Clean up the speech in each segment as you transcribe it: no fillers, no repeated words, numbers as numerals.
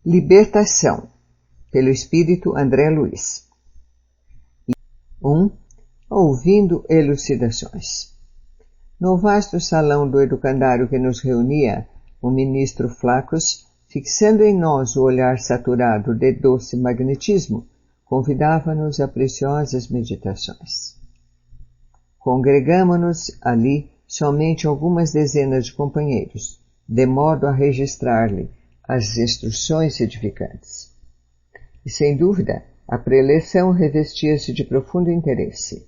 Libertação, pelo Espírito André Luiz. 1. Ouvindo elucidações. No vasto salão do educandário que nos reunia, o ministro Flacos, fixando em nós o olhar saturado de doce magnetismo, convidava-nos a preciosas meditações. Congregamo-nos ali somente algumas dezenas de companheiros, de modo a registrar-lhe as instruções edificantes. E, sem dúvida, a preleção revestia-se de profundo interesse.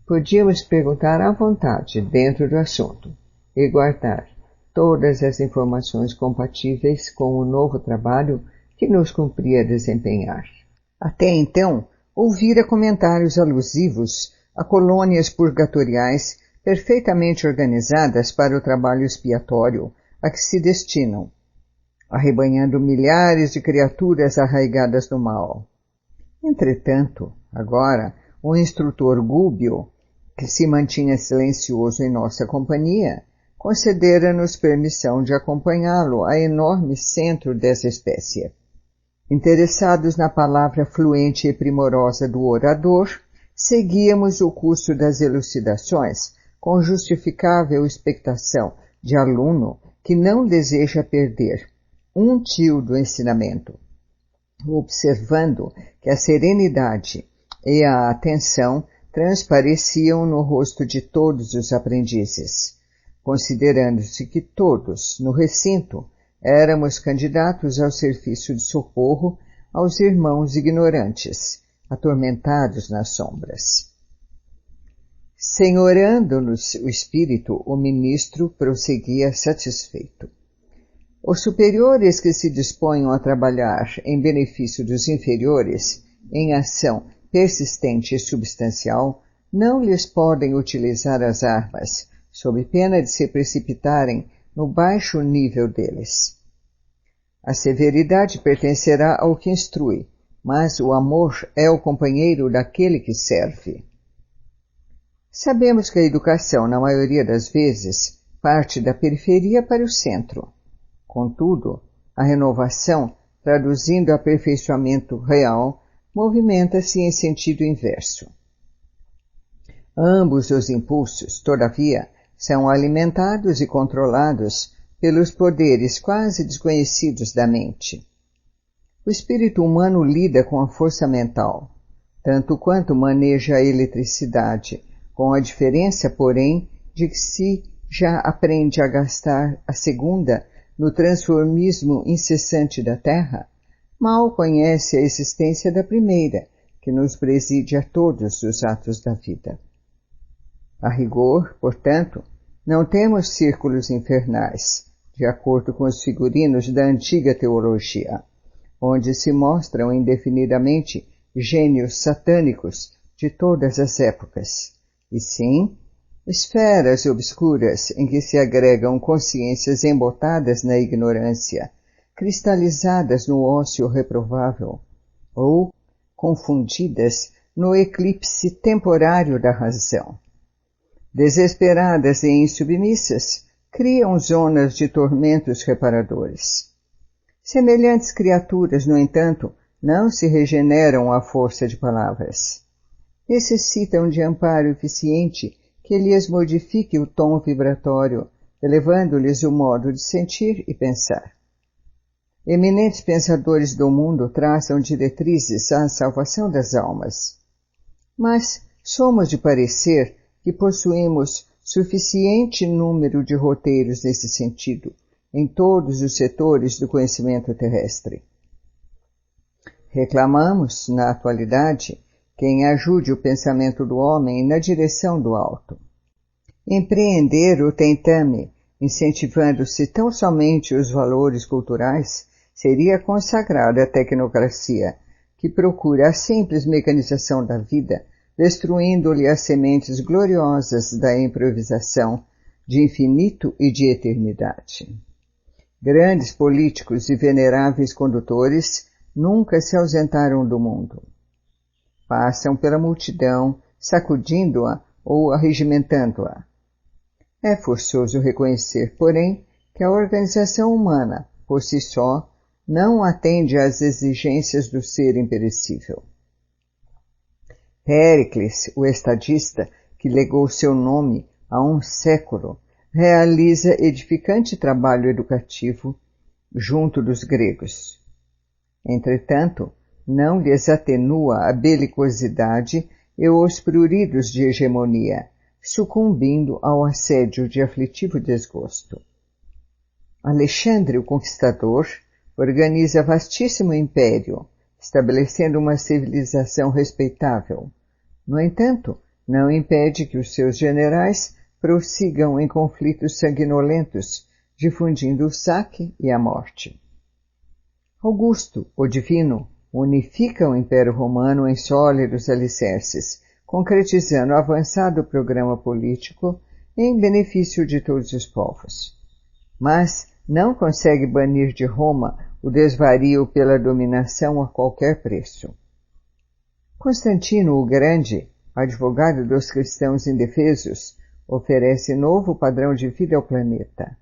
Podíamos perguntar à vontade dentro do assunto e guardar todas as informações compatíveis com o novo trabalho que nos cumpria desempenhar. Até então, ouvira comentários alusivos a colônias purgatoriais perfeitamente organizadas para o trabalho expiatório a que se destinam, arrebanhando milhares de criaturas arraigadas no mal. Entretanto, agora, o instrutor Gúbio, que se mantinha silencioso em nossa companhia, concedera-nos permissão de acompanhá-lo a enorme centro dessa espécie. Interessados na palavra fluente e primorosa do orador, seguíamos o curso das elucidações com justificável expectação de aluno que não deseja perder um tio do ensinamento, observando que a serenidade e a atenção transpareciam no rosto de todos os aprendizes, considerando-se que todos, no recinto, éramos candidatos ao serviço de socorro aos irmãos ignorantes, atormentados nas sombras. Senhorando-nos o espírito, o ministro prosseguia satisfeito. Os superiores que se disponham a trabalhar em benefício dos inferiores, em ação persistente e substancial, não lhes podem utilizar as armas, sob pena de se precipitarem no baixo nível deles. A severidade pertencerá ao que instrui, mas o amor é o companheiro daquele que serve. Sabemos que a educação, na maioria das vezes, parte da periferia para o centro. Contudo, a renovação, traduzindo aperfeiçoamento real, movimenta-se em sentido inverso. Ambos os impulsos, todavia, são alimentados e controlados pelos poderes quase desconhecidos da mente. O espírito humano lida com a força mental, tanto quanto maneja a eletricidade, com a diferença, porém, de que se já aprende a gastar a segunda no transformismo incessante da Terra, mal conhece a existência da primeira, que nos preside a todos os atos da vida. A rigor, portanto, não temos círculos infernais, de acordo com os figurinos da antiga teologia, onde se mostram indefinidamente gênios satânicos de todas as épocas, e sim esferas obscuras em que se agregam consciências embotadas na ignorância, cristalizadas no ócio reprovável, ou confundidas no eclipse temporário da razão. Desesperadas e insubmissas, criam zonas de tormentos reparadores. Semelhantes criaturas, no entanto, não se regeneram à força de palavras. Necessitam de amparo eficiente que lhes modifique o tom vibratório, elevando-lhes o modo de sentir e pensar. Eminentes pensadores do mundo traçam diretrizes à salvação das almas. Mas somos de parecer que possuímos suficiente número de roteiros nesse sentido, em todos os setores do conhecimento terrestre. Reclamamos, na atualidade, quem ajude o pensamento do homem na direção do alto. Empreender o tentame, incentivando-se tão somente os valores culturais, seria consagrar a tecnocracia, que procura a simples mecanização da vida, destruindo-lhe as sementes gloriosas da improvisação, de infinito e de eternidade. Grandes políticos e veneráveis condutores nunca se ausentaram do mundo. Passam pela multidão, sacudindo-a ou arregimentando-a. É forçoso reconhecer, porém, que a organização humana, por si só, não atende às exigências do ser imperecível. Péricles, o estadista, que legou seu nome a um século, realiza edificante trabalho educativo junto dos gregos. Entretanto, não lhes atenua a belicosidade e os pruridos de hegemonia, sucumbindo ao assédio de aflitivo desgosto. Alexandre o Conquistador organiza vastíssimo império, estabelecendo uma civilização respeitável. No entanto, não impede que os seus generais prossigam em conflitos sanguinolentos, difundindo o saque e a morte. Augusto, o Divino, unifica o Império Romano em sólidos alicerces, concretizando o avançado programa político em benefício de todos os povos. Mas não consegue banir de Roma o desvario pela dominação a qualquer preço. Constantino o Grande, advogado dos cristãos indefesos, oferece novo padrão de vida ao planeta.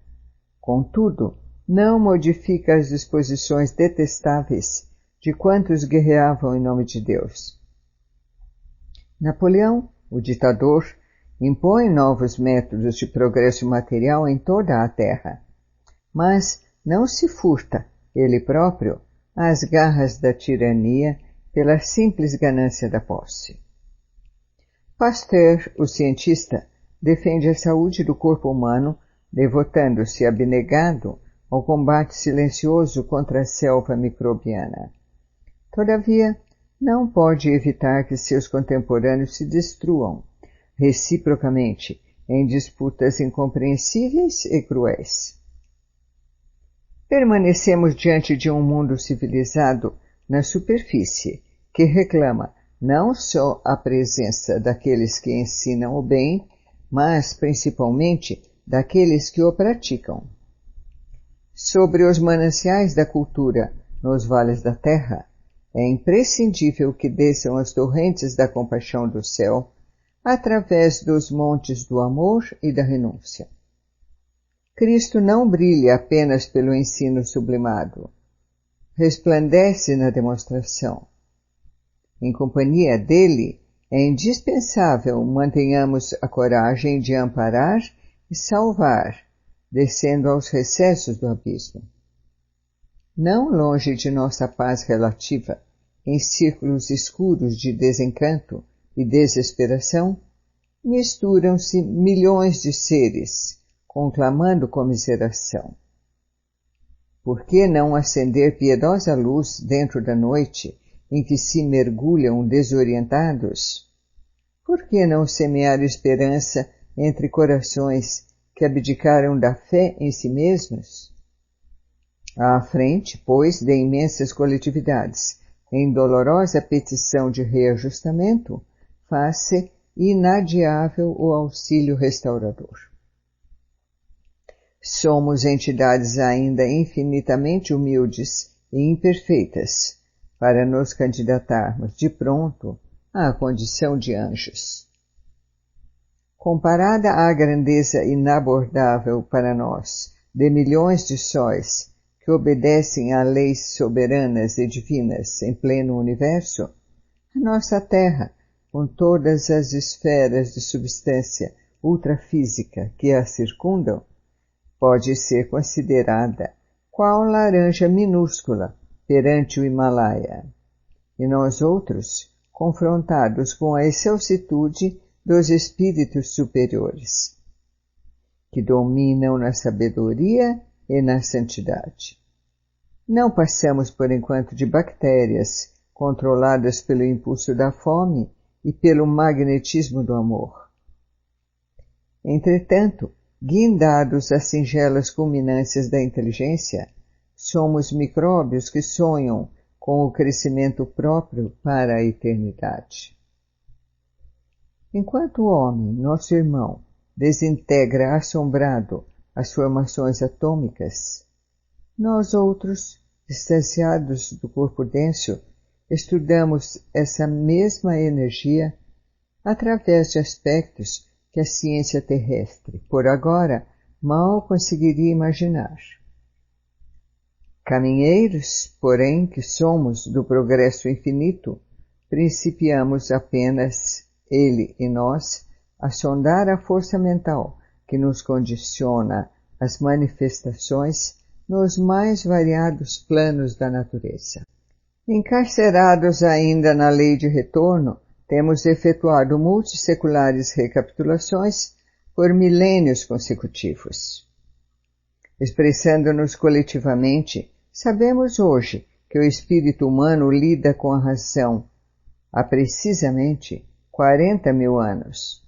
Contudo, não modifica as disposições detestáveis de quantos guerreavam em nome de Deus. Napoleão, o ditador, impõe novos métodos de progresso material em toda a terra, mas não se furta, ele próprio, às garras da tirania pela simples ganância da posse. Pasteur, o cientista, defende a saúde do corpo humano, devotando-se abnegado ao combate silencioso contra a selva microbiana. Todavia, não pode evitar que seus contemporâneos se destruam, reciprocamente, em disputas incompreensíveis e cruéis. Permanecemos diante de um mundo civilizado na superfície, que reclama não só a presença daqueles que ensinam o bem, mas principalmente daqueles que o praticam. Sobre os mananciais da cultura nos vales da terra, é imprescindível que desçam as torrentes da compaixão do céu através dos montes do amor e da renúncia. Cristo não brilha apenas pelo ensino sublimado, resplandece na demonstração. Em companhia dele, é indispensável mantenhamos a coragem de amparar e salvar, descendo aos recessos do abismo. Não longe de nossa paz relativa, em círculos escuros de desencanto e desesperação, misturam-se milhões de seres, conclamando comiseração. Por que não acender piedosa luz dentro da noite em que se mergulham desorientados? Por que não semear esperança entre corações que abdicaram da fé em si mesmos? À frente, pois, de imensas coletividades, em dolorosa petição de reajustamento, faz-se inadiável o auxílio restaurador. Somos entidades ainda infinitamente humildes e imperfeitas para nos candidatarmos de pronto à condição de anjos. Comparada à grandeza inabordável para nós de milhões de sóis que obedecem a leis soberanas e divinas em pleno universo, a nossa Terra, com todas as esferas de substância ultrafísica que a circundam, pode ser considerada qual laranja minúscula perante o Himalaia, e nós outros, confrontados com a excelsitude dos espíritos superiores, que dominam na sabedoria e na santidade. Não passamos por enquanto de bactérias controladas pelo impulso da fome e pelo magnetismo do amor. Entretanto, guindados às singelas culminâncias da inteligência, somos micróbios que sonham com o crescimento próprio para a eternidade. Enquanto o homem, nosso irmão, desintegra assombrado as formações atômicas, nós outros, distanciados do corpo denso, estudamos essa mesma energia através de aspectos que a ciência terrestre, por agora, mal conseguiria imaginar. Caminheiros, porém, que somos do progresso infinito, principiamos apenas, ele e nós, a sondar a força mental que nos condiciona as manifestações nos mais variados planos da natureza. Encarcerados ainda na lei de retorno, temos efetuado multisseculares recapitulações por milênios consecutivos. Expressando-nos coletivamente, sabemos hoje que o espírito humano lida com a razão há precisamente 40.000 anos.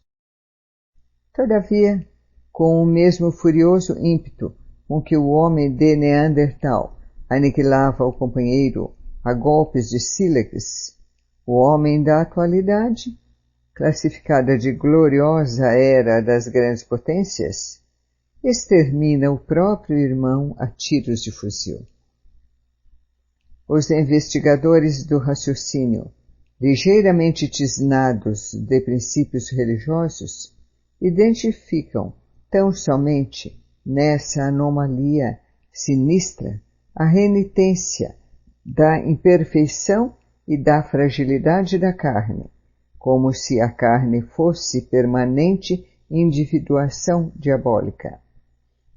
Todavia, com o mesmo furioso ímpeto com que o homem de Neandertal aniquilava o companheiro a golpes de sílex, o homem da atualidade, classificada de gloriosa era das grandes potências, extermina o próprio irmão a tiros de fuzil. Os investigadores do raciocínio, ligeiramente tisnados de princípios religiosos, identificam tão somente nessa anomalia sinistra a renitência da imperfeição e da fragilidade da carne, como se a carne fosse permanente individuação diabólica,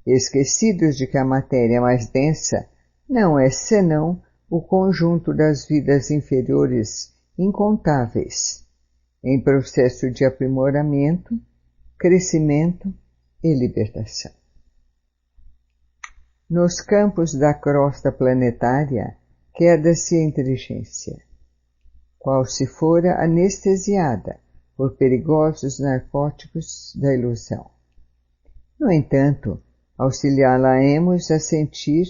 esquecidos de que a matéria mais densa não é senão o conjunto das vidas inferiores incontáveis, em processo de aprimoramento, crescimento e libertação. Nos campos da crosta planetária, queda-se a inteligência, qual se fora anestesiada por perigosos narcóticos da ilusão. No entanto, auxiliá-la-emos a sentir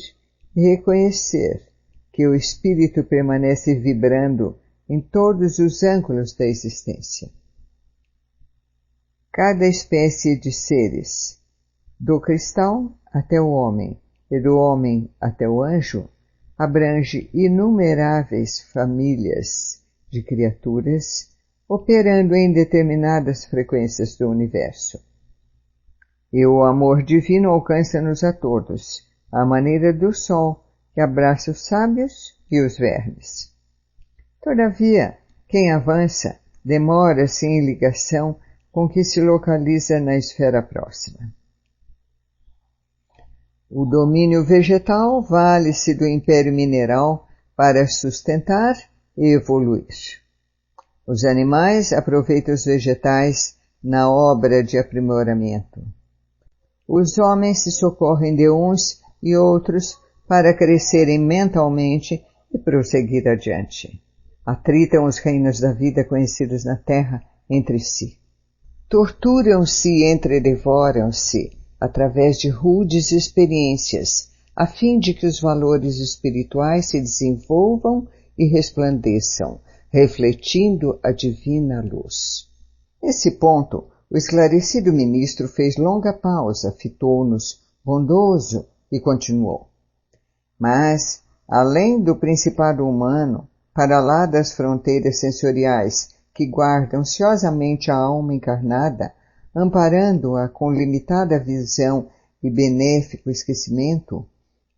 e reconhecer que o espírito permanece vibrando em todos os ângulos da existência. Cada espécie de seres, do cristal até o homem e do homem até o anjo, abrange inumeráveis famílias de criaturas operando em determinadas frequências do universo. E o amor divino alcança-nos a todos, à maneira do sol que abraça os sábios e os vermes. Todavia, quem avança demora-se em ligação com o que se localiza na esfera próxima. O domínio vegetal vale-se do império mineral para sustentar e evoluir. Os animais aproveitam os vegetais na obra de aprimoramento. Os homens se socorrem de uns e outros para crescerem mentalmente e prosseguir adiante. Atritam os reinos da vida conhecidos na Terra entre si. Torturam-se e entredevoram-se através de rudes experiências, a fim de que os valores espirituais se desenvolvam e resplandeçam, refletindo a divina luz. Nesse ponto, o esclarecido ministro fez longa pausa, fitou-nos bondoso e continuou. Mas, além do principado humano, para lá das fronteiras sensoriais que guardam ansiosamente a alma encarnada, amparando-a com limitada visão e benéfico esquecimento,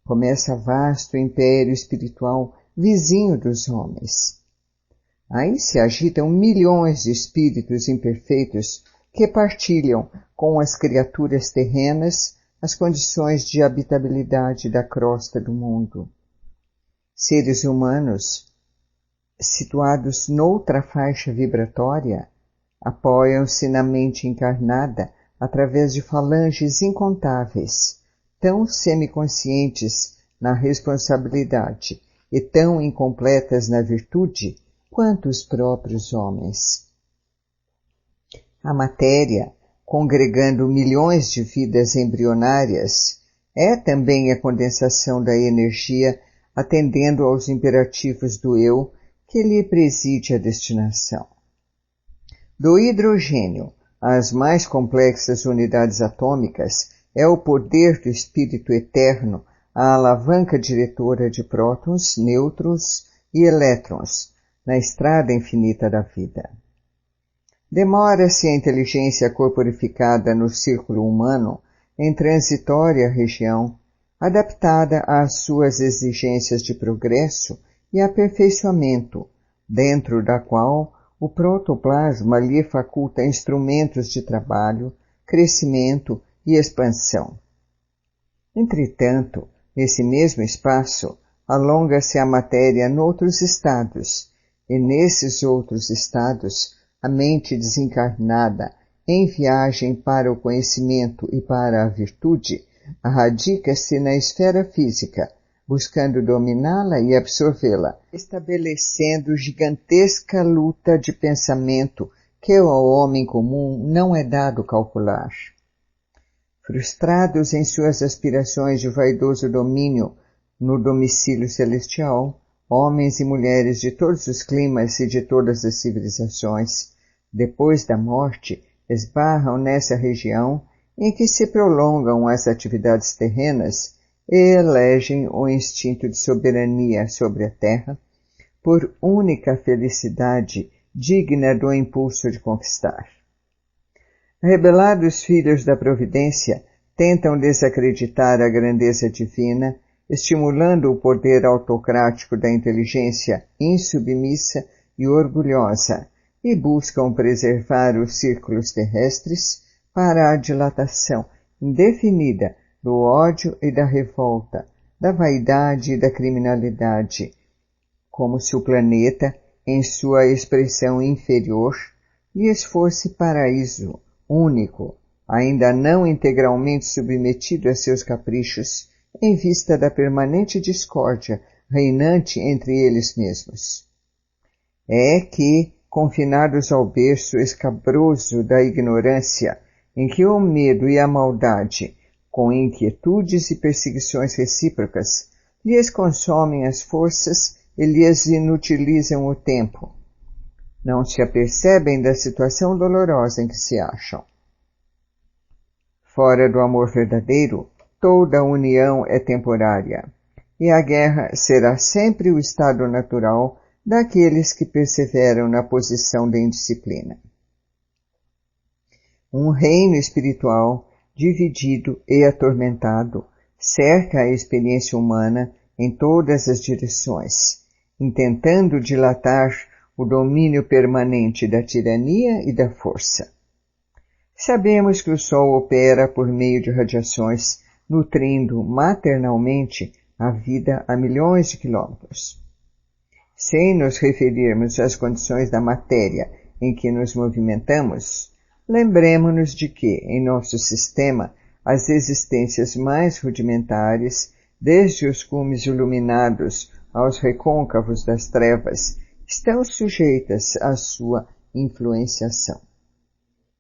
começa vasto império espiritual vizinho dos homens. Aí se agitam milhões de espíritos imperfeitos que partilham com as criaturas terrenas as condições de habitabilidade da crosta do mundo. Seres humanos, situados noutra faixa vibratória, apoiam-se na mente encarnada através de falanges incontáveis, tão semiconscientes na responsabilidade e tão incompletas na virtude quanto os próprios homens. A matéria, congregando milhões de vidas embrionárias, é também a condensação da energia atendendo aos imperativos do eu que lhe preside a destinação. Do hidrogênio às mais complexas unidades atômicas, é o poder do Espírito Eterno a alavanca diretora de prótons, nêutrons e elétrons na estrada infinita da vida. Demora-se a inteligência corporificada no círculo humano em transitória região adaptada às suas exigências de progresso e aperfeiçoamento, dentro da qual o protoplasma lhe faculta instrumentos de trabalho, crescimento e expansão. Entretanto, nesse mesmo espaço, alonga-se a matéria noutros estados, e nesses outros estados, a mente desencarnada, em viagem para o conhecimento e para a virtude, radica-se na esfera física, buscando dominá-la e absorvê-la, estabelecendo gigantesca luta de pensamento que ao homem comum não é dado calcular. Frustrados em suas aspirações de vaidoso domínio no domicílio celestial, homens e mulheres de todos os climas e de todas as civilizações, depois da morte, esbarram nessa região em que se prolongam as atividades terrenas e elegem o instinto de soberania sobre a terra por única felicidade digna do impulso de conquistar. Rebelados filhos da providência tentam desacreditar a grandeza divina, estimulando o poder autocrático da inteligência insubmissa e orgulhosa, e buscam preservar os círculos terrestres para a dilatação indefinida do ódio e da revolta, da vaidade e da criminalidade, como se o planeta, em sua expressão inferior, lhes fosse paraíso único, ainda não integralmente submetido a seus caprichos, em vista da permanente discórdia reinante entre eles mesmos. É que, confinados ao berço escabroso da ignorância, em que o medo e a maldade, com inquietudes e perseguições recíprocas, lhes consomem as forças e lhes inutilizam o tempo, não se apercebem da situação dolorosa em que se acham. Fora do amor verdadeiro, toda união é temporária, e a guerra será sempre o estado natural daqueles que perseveram na posição de indisciplina. Um reino espiritual, dividido e atormentado, cerca a experiência humana em todas as direções, intentando dilatar o domínio permanente da tirania e da força. Sabemos que o Sol opera por meio de radiações, nutrindo maternalmente a vida a milhões de quilômetros. Sem nos referirmos às condições da matéria em que nos movimentamos, lembremo-nos de que, em nosso sistema, as existências mais rudimentares, desde os cumes iluminados aos recôncavos das trevas, estão sujeitas à sua influenciação.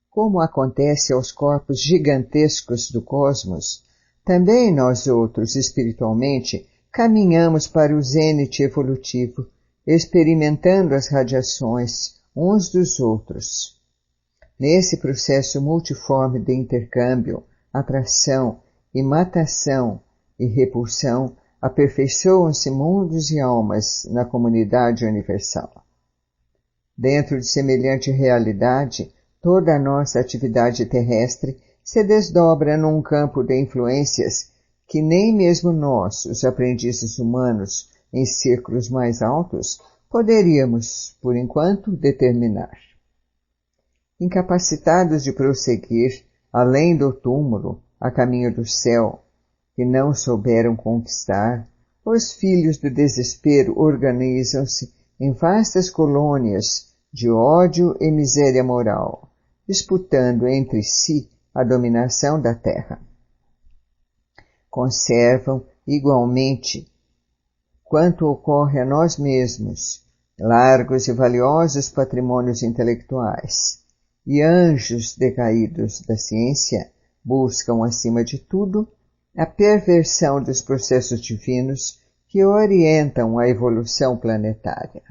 Como acontece aos corpos gigantescos do cosmos, também nós outros, espiritualmente, caminhamos para o zênite evolutivo, experimentando as radiações uns dos outros. Nesse processo multiforme de intercâmbio, atração e matação e repulsão, aperfeiçoam-se mundos e almas na comunidade universal. Dentro de semelhante realidade, toda a nossa atividade terrestre se desdobra num campo de influências que nem mesmo nós, os aprendizes humanos em círculos mais altos, poderíamos, por enquanto, determinar. Incapacitados de prosseguir, além do túmulo, a caminho do céu, que não souberam conquistar, os filhos do desespero organizam-se em vastas colônias de ódio e miséria moral, disputando entre si a dominação da terra. Conservam, igualmente, quanto ocorre a nós mesmos, largos e valiosos patrimônios intelectuais, e anjos decaídos da ciência buscam, acima de tudo, a perversão dos processos divinos que orientam a evolução planetária.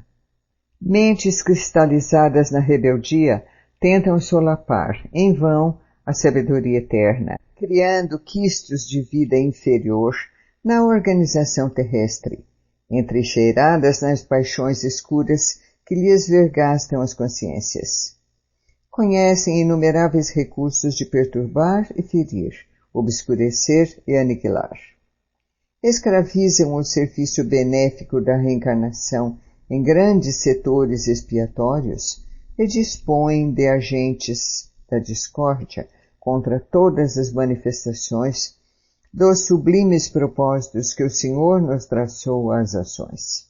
Mentes cristalizadas na rebeldia tentam solapar, em vão, a sabedoria eterna, criando quistos de vida inferior na organização terrestre, entrincheiradas nas paixões escuras que lhes vergastam as consciências. Conhecem inumeráveis recursos de perturbar e ferir, obscurecer e aniquilar. escravizam o serviço benéfico da reencarnação em grandes setores expiatórios e dispõem de agentes da discórdia contra todas as manifestações dos sublimes propósitos que o Senhor nos traçou às ações.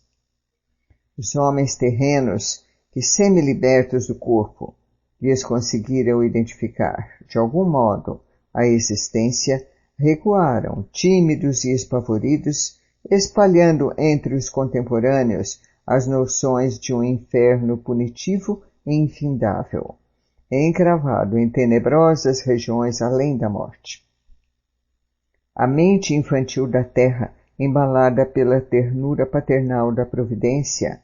Os homens terrenos que, semi-libertos do corpo, lhes conseguiram identificar, de algum modo, a existência, recuaram, tímidos e espavoridos, espalhando entre os contemporâneos as noções de um inferno punitivo e infindável, encravado em tenebrosas regiões além da morte. A mente infantil da terra, embalada pela ternura paternal da providência,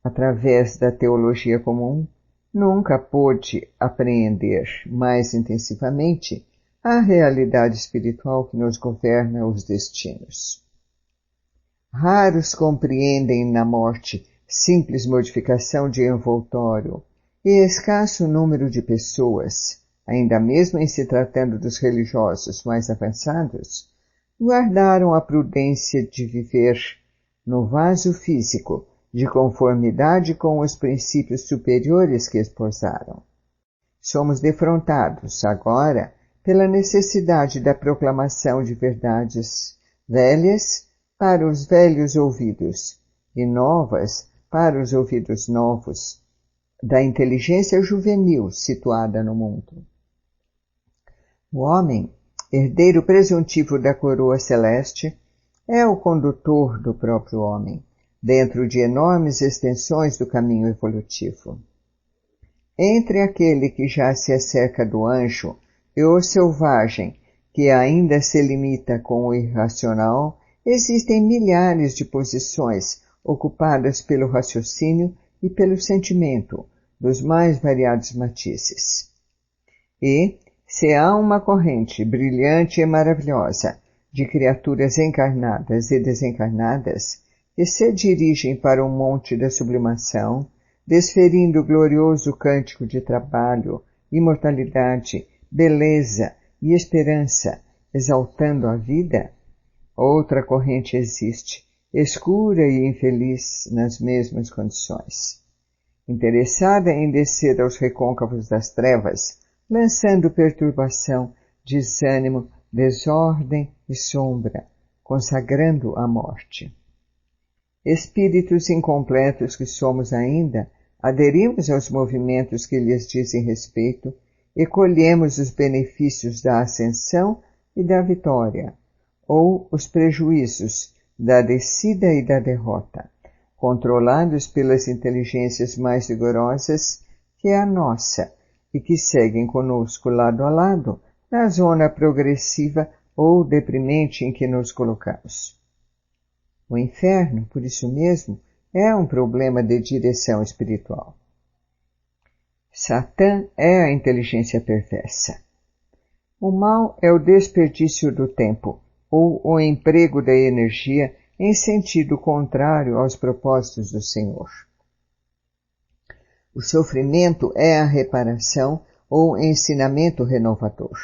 através da teologia comum, nunca pôde apreender mais intensivamente a realidade espiritual que nos governa os destinos. Raros compreendem na morte simples modificação de envoltório, e escasso número de pessoas, ainda mesmo em se tratando dos religiosos mais avançados, guardaram a prudência de viver no vaso físico de conformidade com os princípios superiores que esposaram. Somos defrontados, agora, pela necessidade da proclamação de verdades velhas para os velhos ouvidos e novas para os ouvidos novos, da inteligência juvenil situada no mundo. O homem, herdeiro presuntivo da coroa celeste, é o condutor do próprio homem, dentro de enormes extensões do caminho evolutivo. Entre aquele que já se acerca do anjo e o selvagem, que ainda se limita com o irracional, existem milhares de posições ocupadas pelo raciocínio e pelo sentimento, dos mais variados matizes. E, se há uma corrente brilhante e maravilhosa de criaturas encarnadas e desencarnadas que se dirigem para o monte da sublimação, desferindo o glorioso cântico de trabalho, imortalidade, beleza e esperança, exaltando a vida, outra corrente existe, escura e infeliz nas mesmas condições, interessada em descer aos recôncavos das trevas, lançando perturbação, desânimo, desordem e sombra, consagrando a morte. Espíritos incompletos que somos ainda, aderimos aos movimentos que lhes dizem respeito e colhemos os benefícios da ascensão e da vitória, ou os prejuízos da descida e da derrota, controlados pelas inteligências mais vigorosas que a nossa e que seguem conosco lado a lado na zona progressiva ou deprimente em que nos colocamos. O inferno, por isso mesmo, é um problema de direção espiritual. Satã é a inteligência perversa. O mal é o desperdício do tempo, ou o emprego da energia em sentido contrário aos propósitos do Senhor. O sofrimento é a reparação ou ensinamento renovador.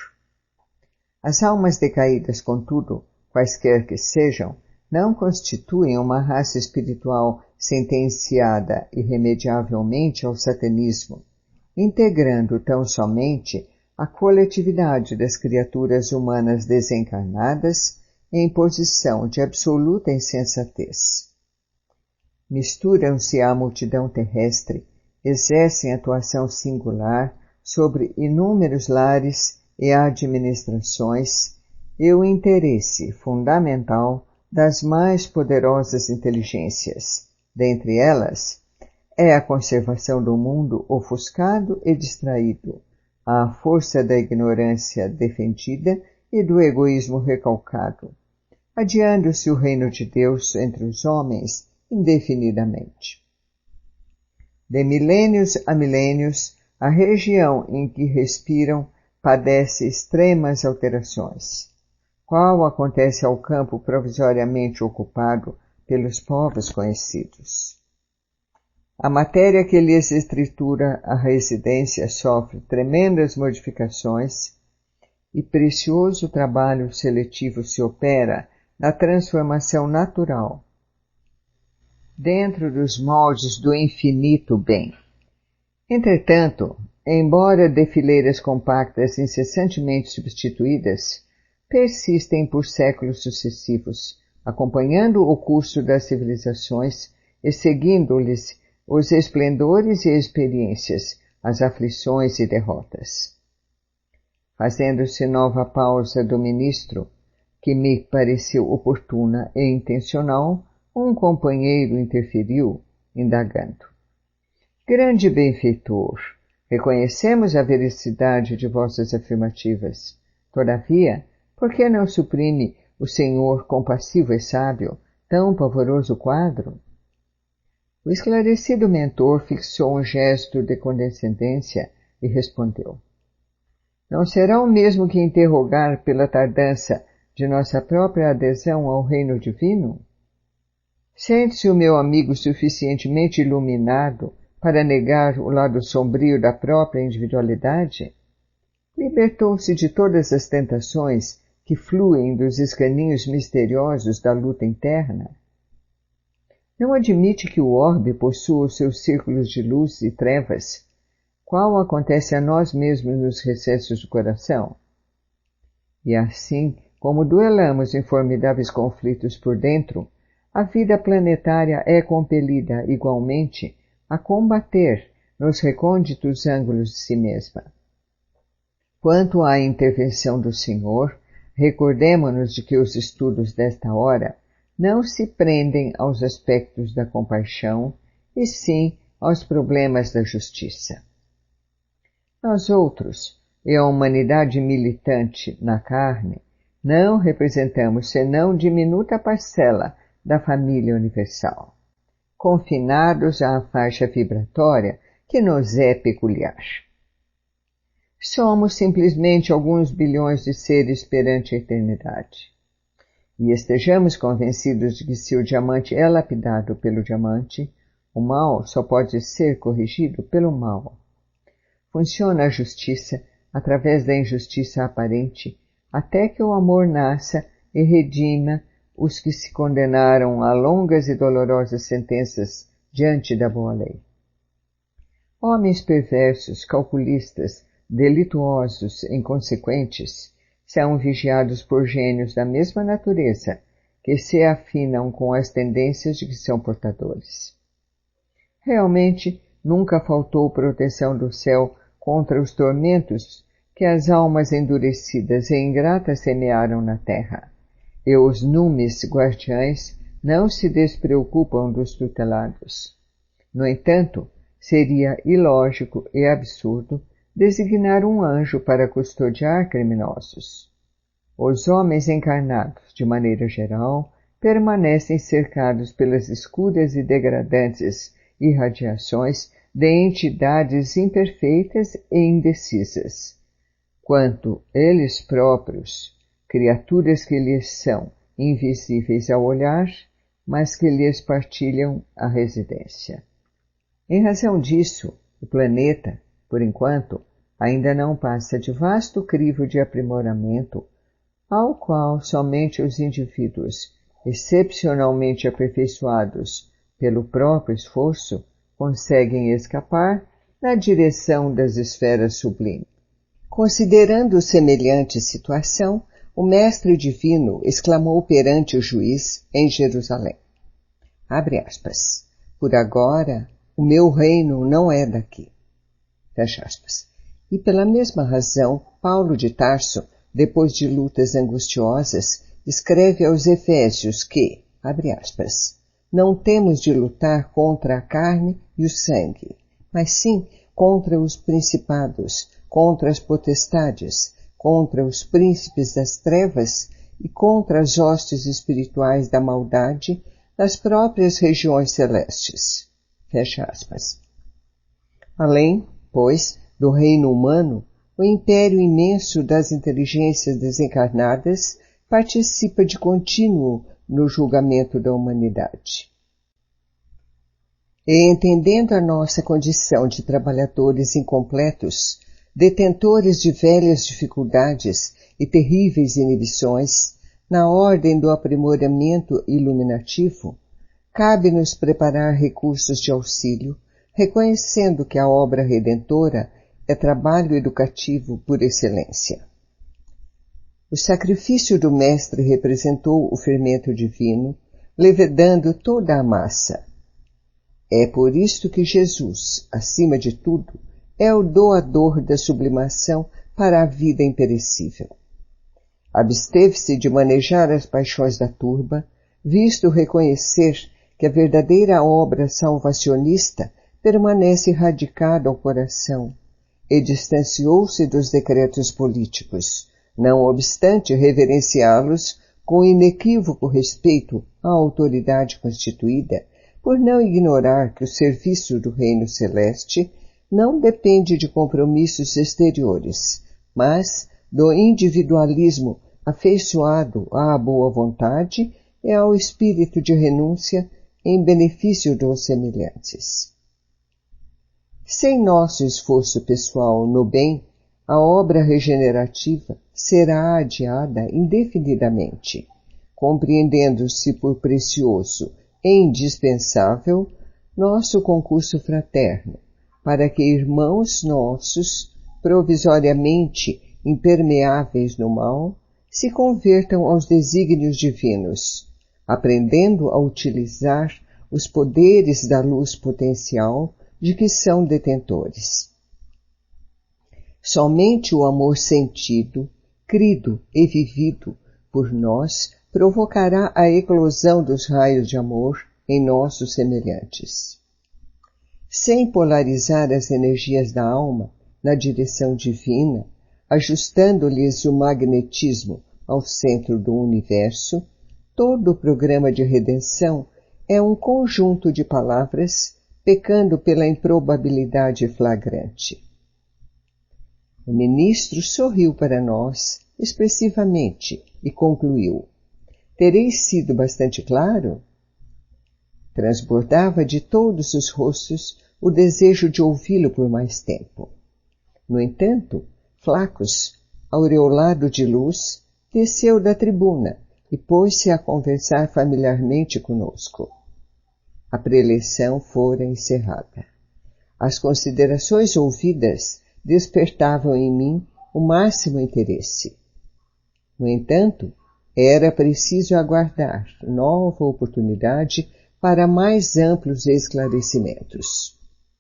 As almas decaídas, contudo, quaisquer que sejam, não constituem uma raça espiritual sentenciada irremediavelmente ao satanismo, integrando tão somente a coletividade das criaturas humanas desencarnadas em posição de absoluta insensatez. Misturam-se à multidão terrestre, exercem atuação singular sobre inúmeros lares e administrações e o interesse fundamental das mais poderosas inteligências, dentre elas, é a conservação do mundo ofuscado e distraído, à força da ignorância defendida e do egoísmo recalcado, adiando-se o reino de Deus entre os homens indefinidamente. De milênios a milênios, a região em que respiram padece extremas alterações, qual acontece ao campo provisoriamente ocupado pelos povos conhecidos. A matéria que lhes estrutura a residência sofre tremendas modificações e precioso trabalho seletivo se opera na transformação natural, dentro dos moldes do infinito bem. Entretanto, embora de fileiras compactas incessantemente substituídas, persistem por séculos sucessivos, acompanhando o curso das civilizações e seguindo-lhes os esplendores e experiências, as aflições e derrotas. Fazendo-se nova pausa do ministro, que me pareceu oportuna e intencional, um companheiro interferiu, indagando. Grande benfeitor, reconhecemos a veracidade de vossas afirmativas. Todavia, por que não suprime o Senhor compassivo e sábio tão pavoroso quadro? O esclarecido mentor fixou um gesto de condescendência e respondeu. Não será o mesmo que interrogar pela tardança de nossa própria adesão ao reino divino? Sente-se o meu amigo suficientemente iluminado para negar o lado sombrio da própria individualidade? Libertou-se de todas as tentações que fluem dos escaninhos misteriosos da luta interna? Não admite que o orbe possua os seus círculos de luz e trevas, qual acontece a nós mesmos nos recessos do coração? E assim, como duelamos em formidáveis conflitos por dentro, a vida planetária é compelida, igualmente, a combater nos recônditos ângulos de si mesma. Quanto à intervenção do Senhor, recordemo-nos de que os estudos desta hora não se prendem aos aspectos da compaixão, e sim aos problemas da justiça. Nós outros, e a humanidade militante na carne, não representamos senão diminuta parcela da família universal, confinados à faixa vibratória que nos é peculiar. Somos simplesmente alguns bilhões de seres perante a eternidade. E estejamos convencidos de que se o diamante é lapidado pelo diamante, o mal só pode ser corrigido pelo mal. Funciona a justiça através da injustiça aparente, até que o amor nasça e redima os que se condenaram a longas e dolorosas sentenças diante da boa lei. Homens perversos, calculistas, delituosos, inconsequentes, são vigiados por gênios da mesma natureza, que se afinam com as tendências de que são portadores. Realmente, nunca faltou proteção do céu contra os tormentos que as almas endurecidas e ingratas semearam na terra, e os numes guardiães não se despreocupam dos tutelados. No entanto, seria ilógico e absurdo designar um anjo para custodiar criminosos. Os homens encarnados, de maneira geral, permanecem cercados pelas escuras e degradantes irradiações de entidades imperfeitas e indecisas, quanto eles próprios, criaturas que lhes são invisíveis ao olhar, mas que lhes partilham a residência. Em razão disso, o planeta, por enquanto, ainda não passa de vasto crivo de aprimoramento, ao qual somente os indivíduos, excepcionalmente aperfeiçoados pelo próprio esforço, conseguem escapar na direção das esferas sublimes. Considerando semelhante situação, o Mestre Divino exclamou perante o juiz em Jerusalém. Abre aspas. Por agora, o meu reino não é daqui. Fecha aspas. E pela mesma razão, Paulo de Tarso, depois de lutas angustiosas, escreve aos Efésios que, abre aspas, não temos de lutar contra a carne e o sangue, mas sim contra os principados, contra as potestades, contra os príncipes das trevas e contra as hostes espirituais da maldade nas próprias regiões celestes. Fecha aspas. Além, pois, do reino humano, o império imenso das inteligências desencarnadas participa de contínuo no julgamento da humanidade. E entendendo a nossa condição de trabalhadores incompletos, detentores de velhas dificuldades e terríveis inibições, na ordem do aprimoramento iluminativo, cabe-nos preparar recursos de auxílio, reconhecendo que a obra redentora é trabalho educativo por excelência. O sacrifício do Mestre representou o fermento divino, levedando toda a massa. É por isto que Jesus, acima de tudo, é o doador da sublimação para a vida imperecível. Absteve-se de manejar as paixões da turba, visto reconhecer que a verdadeira obra salvacionista permanece radicada ao coração, e distanciou-se dos decretos políticos, não obstante reverenciá-los com inequívoco respeito à autoridade constituída, por não ignorar que o serviço do reino celeste não depende de compromissos exteriores, mas do individualismo afeiçoado à boa vontade e ao espírito de renúncia em benefício dos semelhantes. Sem nosso esforço pessoal no bem, a obra regenerativa será adiada indefinidamente, compreendendo-se por precioso e indispensável nosso concurso fraterno, para que irmãos nossos, provisoriamente impermeáveis no mal, se convertam aos desígnios divinos, aprendendo a utilizar os poderes da luz potencial de que são detentores. Somente o amor sentido, crido e vivido por nós provocará a eclosão dos raios de amor em nossos semelhantes. Sem polarizar as energias da alma na direção divina, ajustando-lhes o magnetismo ao centro do universo, todo o programa de redenção é um conjunto de palavras pecando pela improbabilidade flagrante. O ministro sorriu para nós expressivamente e concluiu: Tereis sido bastante claro? Transbordava de todos os rostos o desejo de ouvi-lo por mais tempo. No entanto, Flaccus, aureolado de luz, desceu da tribuna e pôs-se a conversar familiarmente conosco. A preleção fora encerrada. As considerações ouvidas despertavam em mim o máximo interesse. No entanto, era preciso aguardar nova oportunidade para mais amplos esclarecimentos.